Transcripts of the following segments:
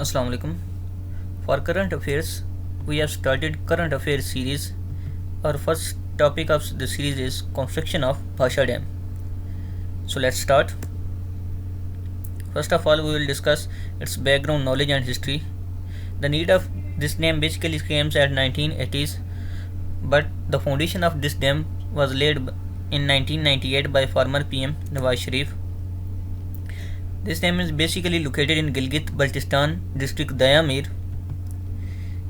Assalamu alaikum. For current affairs, we have started current affairs series. Our first topic of the series is construction of Bhasha Dam. So let's start. First of all, we will discuss its background knowledge and history. The need of this dam basically came at 1980s, but the foundation of this dam was laid in 1998 by former PM Nawaz Sharif. This dam is basically located in Gilgit-Baltistan district Dayamir.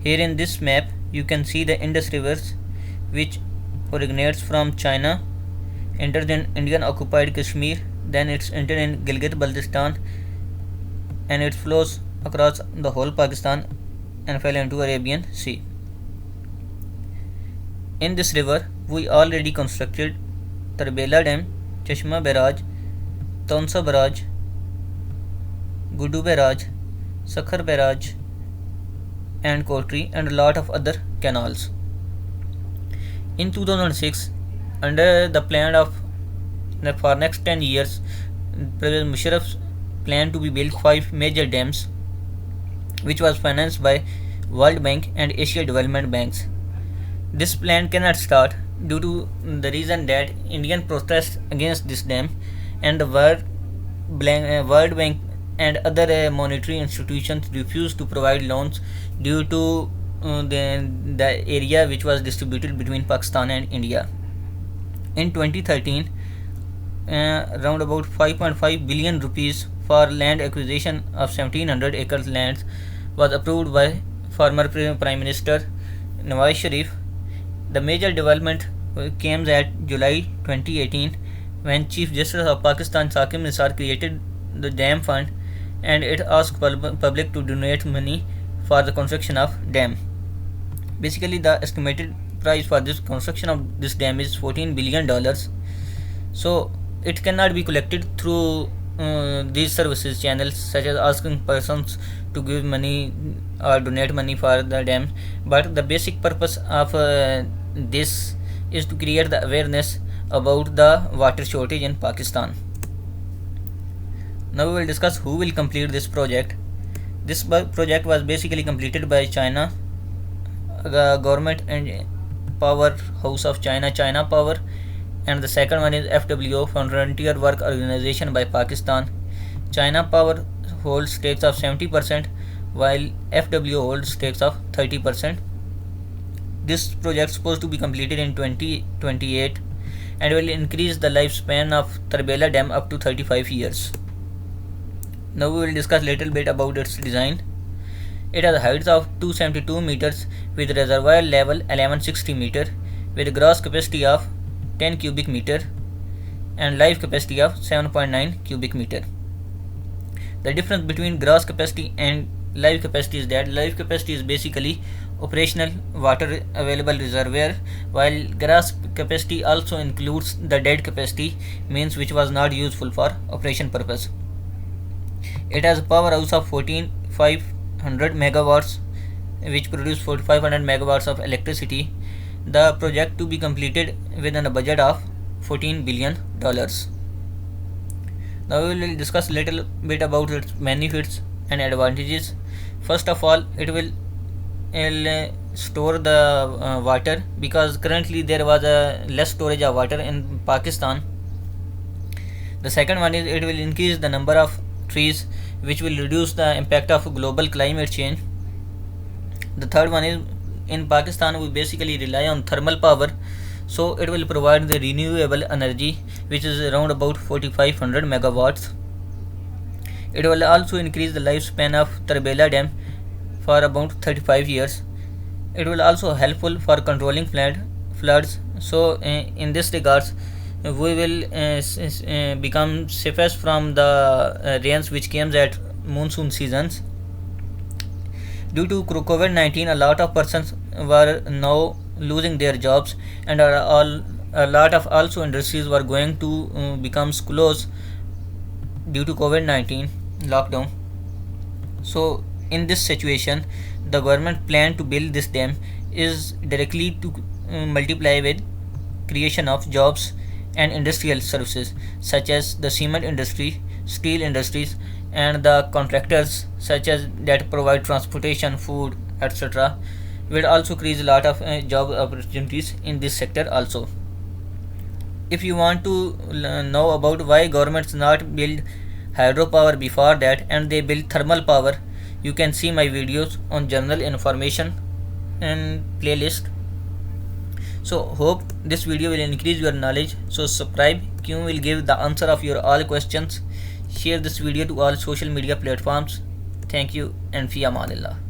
Here in this map you can see the Indus rivers which originates from China, enters in Indian occupied Kashmir, then it's entered in Gilgit-Baltistan and it flows across the whole Pakistan and fell into Arabian Sea. In this river we already constructed Tarbela Dam, Chashma Barrage, Tonsa Barrage, Gudu Barrage, Sakhar Barrage and Kotri and a lot of other canals. In 2006, under the plan of for next 10 years, President Musharraf planned to be built 5 major dams which was financed by World Bank and Asia Development Banks. This plan cannot start due to the reason that Indian protest against this dam and the World Bank and other monetary institutions refused to provide loans due to the area which was distributed between Pakistan and India. In 2013, around about 5.5 billion rupees for land acquisition of 1700 acres lands was approved by former Prime Minister Nawaz Sharif. The major development came at July 2018 when Chief Justice of Pakistan Saqib Nisar created the dam fund and it asked public to donate money for the construction of dam. Basically the estimated price for this construction of this dam is $14 billion. So it cannot be collected through these services channels such as asking persons to give money or donate money for the dam, but the basic purpose of this is to create the awareness about the water shortage in Pakistan. Now we will discuss who will complete this project. This project was basically completed by China, the government and powerhouse of China, China Power, and the second one is FWO, Frontier Work Organization by Pakistan. China Power holds stakes of 70% while FWO holds stakes of 30%. This project is supposed to be completed in 2028 and will increase the lifespan of Tarbela Dam up to 35 years. Now we will discuss little bit about its design. It has a height of 272 meters with reservoir level 1160 meter with gross capacity of 10 cubic meter and live capacity of 7.9 cubic meter. The difference between gross capacity and live capacity is that live capacity is basically operational water available reservoir, while gross capacity also includes the dead capacity, means which was not useful for operation purpose. It has a powerhouse of 14,500 megawatts which produce 4,500 megawatts of electricity. The project to be completed within a budget of $14 billion. Now we will discuss a little bit about its benefits and advantages. First of all, it will store the water, because currently there was a less storage of water in Pakistan. The second one is it will increase the number of trees which will reduce the impact of global climate change. The third one is in Pakistan we basically rely on thermal power, so it will provide the renewable energy which is around about 4,500 megawatts. It will also increase the lifespan of Tarbela Dam for about 35 years. It will also helpful for controlling floods. So in this regards we will become safest from the rains which comes at monsoon seasons. Due to COVID-19, a lot of persons were now losing their jobs, and a lot of also industries were going to become closed due to COVID-19 lockdown. So in this situation, the government plan to build this dam is directly to multiply with creation of jobs and industrial services such as the cement industry, steel industries, and the contractors such as that provide transportation, food, etc. will also create a lot of job opportunities in this sector also. If you want to know about why governments not build hydropower before that and they build thermal power, you can see my videos on general information and playlist. So hope this video will increase your knowledge. So subscribe, Q will give the answer of your all questions. Share this video to all social media platforms. Thank you and fi amanillah.